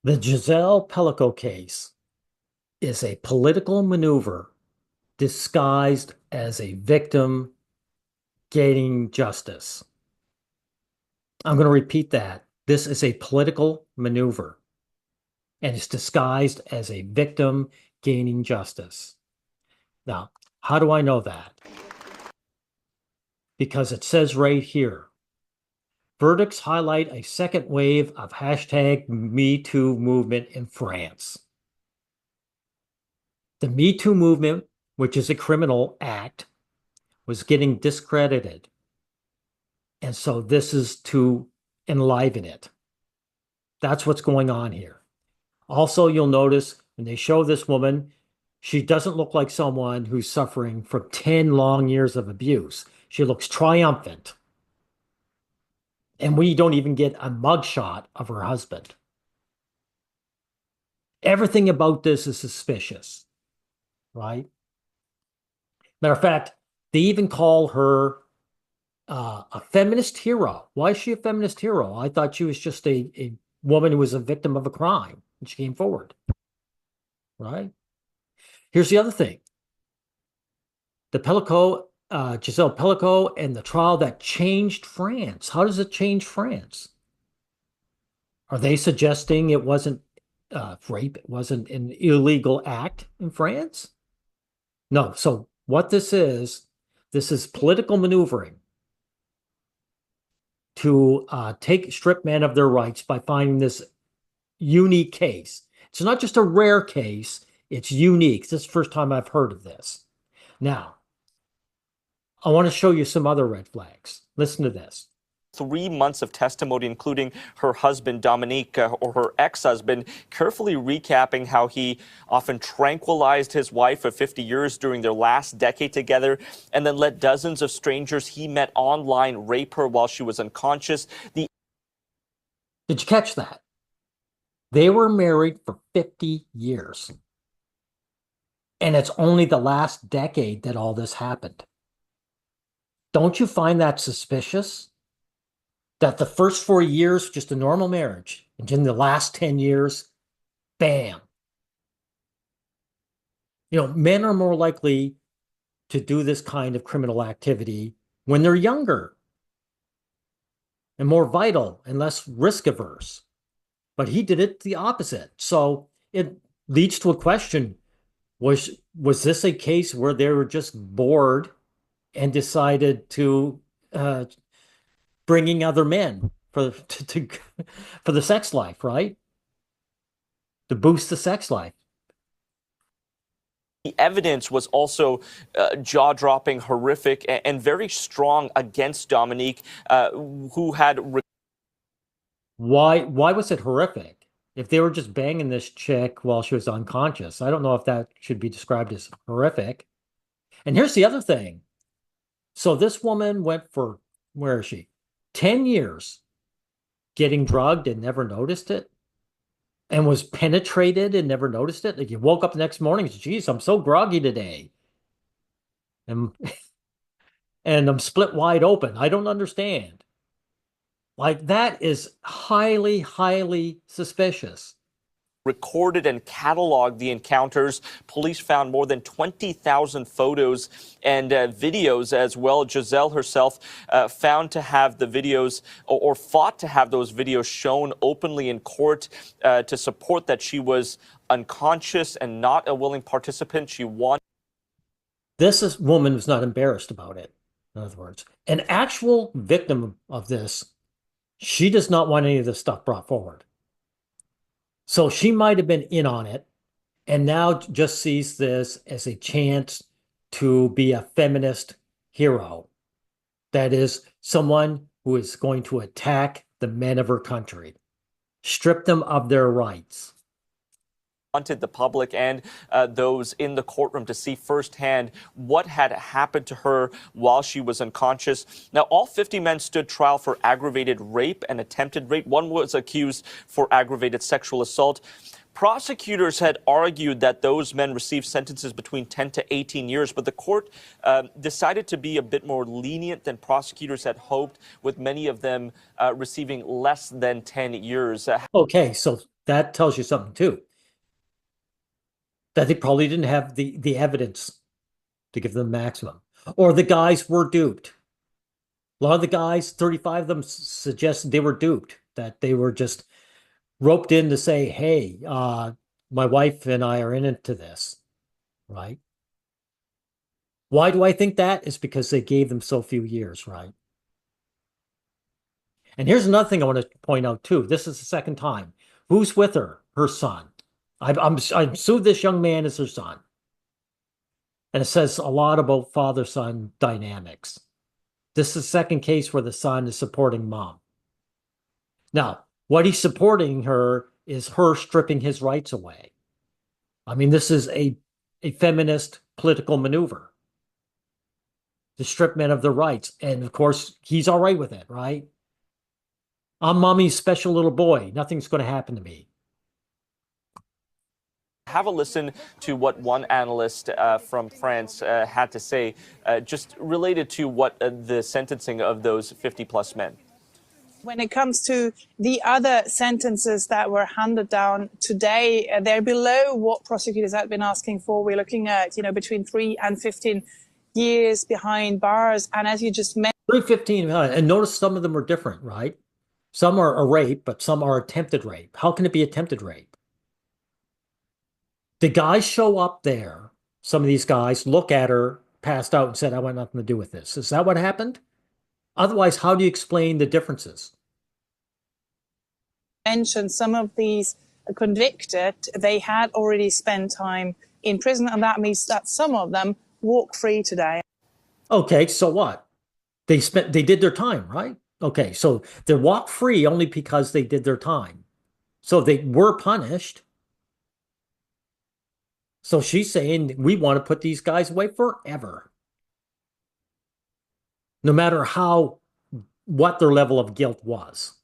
The Gisele Pelicot case is a political maneuver disguised as a victim gaining justice. I'm going to repeat that. This is a political maneuver and it's disguised as a victim gaining justice. Now, how do I know that? Because it says right here, verdicts highlight a second wave of hashtag MeToo movement in France. The MeToo movement, which is a criminal act, was getting discredited. And so this is to enliven it. That's what's going on here. Also, you'll notice when they show this woman, she doesn't look like someone who's suffering from 10 long years of abuse. She looks triumphant. And we don't even get a mugshot of her husband. Everything about this is suspicious, right? Matter of fact, they even call her a feminist hero. Why is she a feminist hero? I thought she was just a woman who was a victim of a crime and she came forward, right? Here's the other thing. The Pelicot, Giselle Pelicot and the trial that changed France. How does it change France? Are they suggesting it wasn't rape? It wasn't an illegal act in France? No. So what this is political maneuvering to take strip men of their rights by finding this unique case. It's not just a rare case, it's unique. This is the first time I've heard of this. Now, I want to show you some other red flags. Listen to this. 3 months of testimony, including her husband, Dominique, or her ex-husband, carefully recapping how he often tranquilized his wife of 50 years during their last decade together, and then let dozens of strangers he met online rape her while she was unconscious. Did you catch that? They were married for 50 years. And it's only the last decade that all this happened. Don't you find that suspicious? That the first 4 years, just a normal marriage, and in the last 10 years, bam. You know, men are more likely to do this kind of criminal activity when they're younger and more vital and less risk averse. But he did it the opposite. So it leads to a question. Was this a case where they were just bored and decided to bringing other men for the sex life, right? To boost the sex life. The evidence was also jaw-dropping, horrific, and very strong against Dominique, who had. Why was it horrific? If they were just banging this chick while she was unconscious, I don't know if that should be described as horrific. And here's the other thing. So this woman went for, where is she? 10 years getting drugged and never noticed it and was penetrated and never noticed it. Like you woke up the next morning, geez, I'm so groggy today. And and I'm split wide open. I don't understand. Like that is highly, highly suspicious. Recorded and cataloged the encounters. Police found more than 20,000 photos and videos as well. Gisele herself found to have the videos or fought to have those videos shown openly in court to support that she was unconscious and not a willing participant. She wanted. Woman was not embarrassed about it. In other words, an actual victim of this, she does not want any of this stuff brought forward. So she might have been in on it and now just sees this as a chance to be a feminist hero. That is, someone who is going to attack the men of her country, strip them of their rights. Wanted the public and those in the courtroom to see firsthand what had happened to her while she was unconscious. Now, all 50 men stood trial for aggravated rape and attempted rape. One was accused for aggravated sexual assault. Prosecutors had argued that those men received sentences between 10 to 18 years, but the court decided to be a bit more lenient than prosecutors had hoped, with many of them receiving less than 10 years. Okay, so that tells you something too. That they probably didn't have the evidence to give them maximum. Or the guys were duped. A lot of the guys, 35 of them suggested they were duped, that they were just roped in to say, hey, my wife and I are into this, right? Why do I think that? It's because they gave them so few years, right? And here's another thing I want to point out too. This is the second time. Who's with her? Her son. I'm sued this young man as her son. And it says a lot about father-son dynamics. This is the second case where the son is supporting mom. Now, what he's supporting her is her stripping his rights away. I mean, this is a feminist political maneuver. The strip men of their rights. And of course, he's all right with it, right? I'm mommy's special little boy. Nothing's going to happen to me. Have a listen to what one analyst from France had to say, just related to what the sentencing of those 50-plus men. When it comes to the other sentences that were handed down today, they're below what prosecutors had been asking for. We're looking at, between 3 and 15 years behind bars. And as you just mentioned, 315, and notice some of them are different, right? Some are a rape, but some are attempted rape. How can it be attempted rape? The guys show up there. Some of these guys look at her, passed out, and said, I want nothing to do with this. Is that what happened? Otherwise, how do you explain the differences? Some of these convicted, they had already spent time in prison, and that means that some of them walk free today. Okay, so what? They did their time, right? Okay, so they walk free only because they did their time. So they were punished. So she's saying we want to put these guys away forever. No matter what their level of guilt was.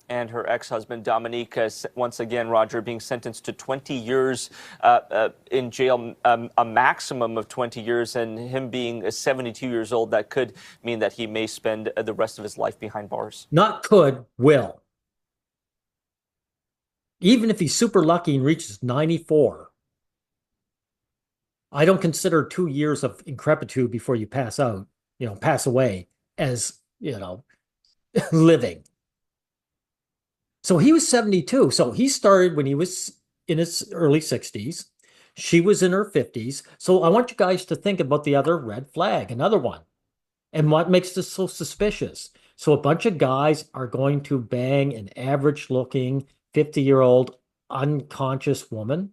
And her ex-husband, Dominique, once again, Roger, being sentenced to 20 years in jail, a maximum of 20 years, and him being 72 years old, that could mean that he may spend the rest of his life behind bars. Not could, will. Even if he's super lucky and reaches 94, I don't consider 2 years of increpitude before you pass out, pass away as, living. So he was 72. So he started when he was in his early 60s. She was in her 50s. So I want you guys to think about the other red flag, another one. And what makes this so suspicious? So a bunch of guys are going to bang an average looking 50-year-old unconscious woman.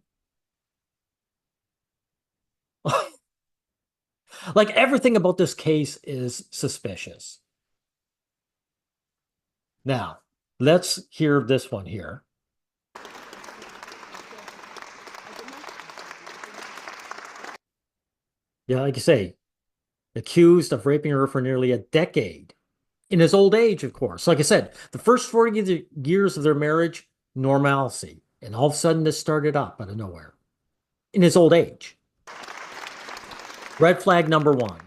Like everything about this case is suspicious. Now, let's hear this one here. Yeah, like you say, accused of raping her for nearly a decade. In his old age, of course. Like I said, the first 40 years of their marriage, normalcy. And all of a sudden, this started up out of nowhere. In his old age. Red flag number 1.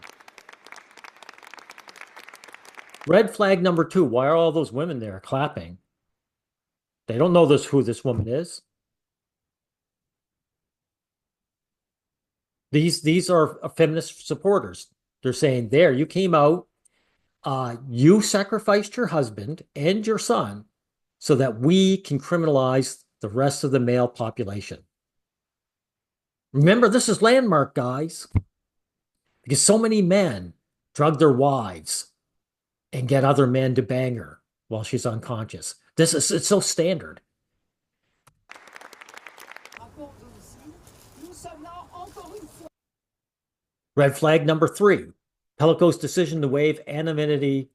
Red flag number 2. Why are all those women there clapping? They don't know who this woman is. These are feminist supporters. They're saying, there, you came out, you sacrificed your husband and your son so that we can criminalize the rest of the male population. Remember, this is landmark, guys. Because so many men drug their wives and get other men to bang her while she's unconscious. It's so standard. Red flag number 3. Pelicot's decision to waive anonymity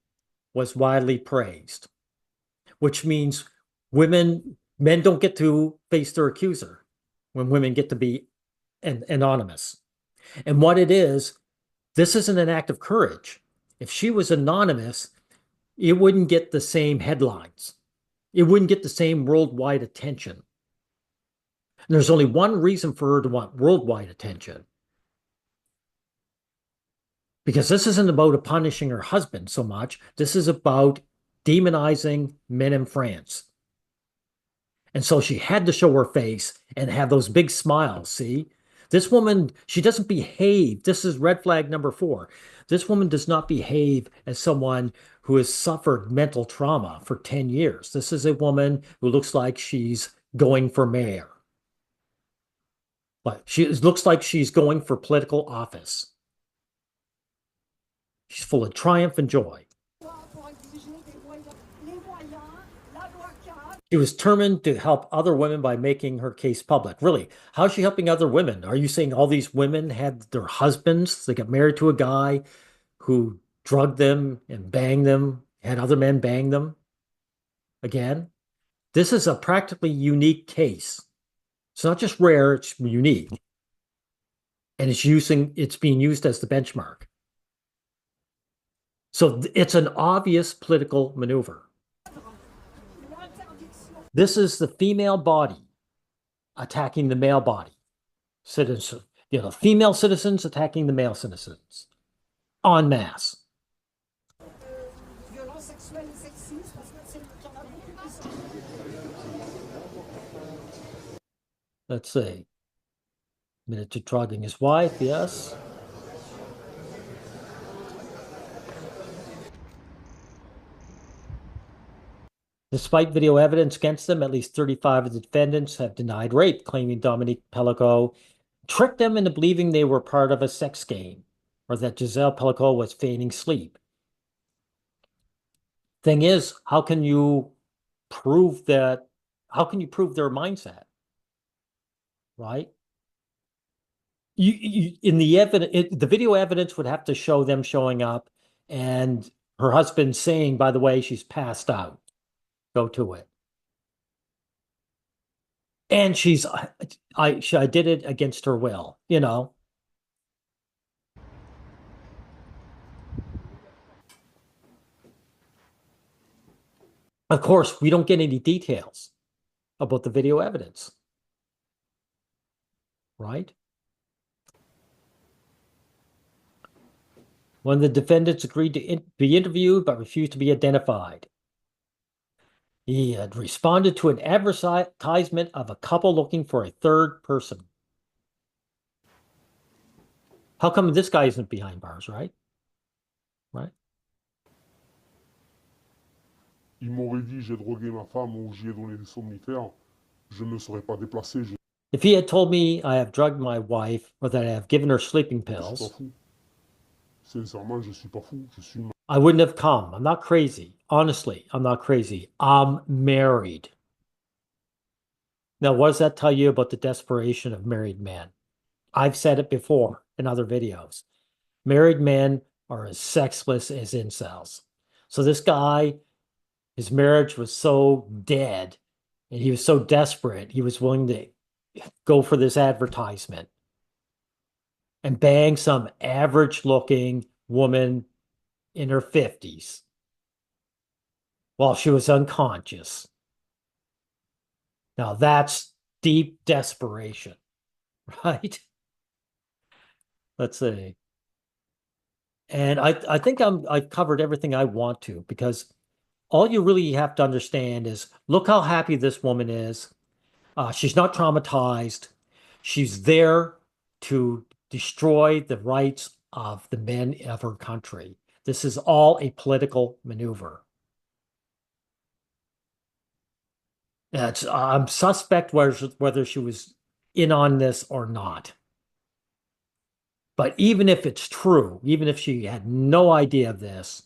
was widely praised, which means men don't get to face their accuser when women get to be anonymous. And what it is, this isn't an act of courage. If she was anonymous, it wouldn't get the same headlines. It wouldn't get the same worldwide attention. And there's only one reason for her to want worldwide attention. Because this isn't about punishing her husband so much. This is about demonizing men in France. And so she had to show her face and have those big smiles. See, this woman, she doesn't behave. This is red flag number 4. This woman does not behave as someone who has suffered mental trauma for 10 years. This is a woman who looks like she's going for mayor. But she looks like she's going for political office. She's full of triumph and joy. She was determined to help other women by making her case public. Really, how's she helping other women? Are you saying all these women had their husbands? They got married to a guy who drugged them and banged them, had other men bang them again? This is a practically unique case. It's not just rare, it's unique. And it's being used as the benchmark. So it's an obvious political maneuver. This is the female body attacking the male body. Citizens, female citizens attacking the male citizens en masse. Let's see. Admitted to drugging his wife, yes. Despite video evidence against them, at least 35 of the defendants have denied rape, claiming Dominique Pelicot tricked them into believing they were part of a sex game or that Gisele Pelicot was feigning sleep. Thing is, how can you prove that? How can you prove their mindset? Right? In the evidence, the video evidence would have to show them showing up and her husband saying, by the way, she's passed out. Go to it. And I did it against her will, Of course, we don't get any details about the video evidence, right? One of the defendants agreed to be interviewed but refused to be identified. He had responded to an advertisement of a couple looking for a third person. How come this guy isn't behind bars, right? Right? Il m'aurait dit j'ai drogué ma femme ou j'y ai donné des somnifères, je ne me serais pas déplacé. If he had told me I have drugged my wife or that I have given her sleeping Je suis pas pills, fou. Sincèrement, je suis pas fou. Je suis I wouldn't have come. I'm not crazy. Honestly, I'm not crazy. I'm married. Now, what does that tell you about the desperation of married men? I've said it before in other videos. Married men are as sexless as incels. So this guy, his marriage was so dead and he was so desperate, he was willing to go for this advertisement and bang some average looking woman in her 50s while she was unconscious. Now that's deep desperation, right? Let's see. And I think I've covered everything I want to, because all you really have to understand is look how happy this woman is. She's not traumatized. She's there to destroy the rights of the men of her country. This is all a political maneuver. I'm suspect whether she was in on this or not. But even if it's true, even if she had no idea of this,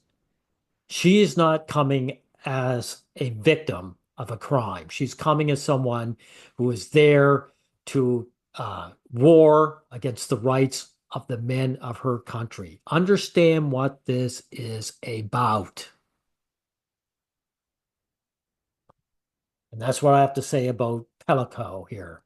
she is not coming as a victim of a crime. She's coming as someone who is there to war against the rights of the men of her country. Understand what this is about. And that's what I have to say about Pelicot here.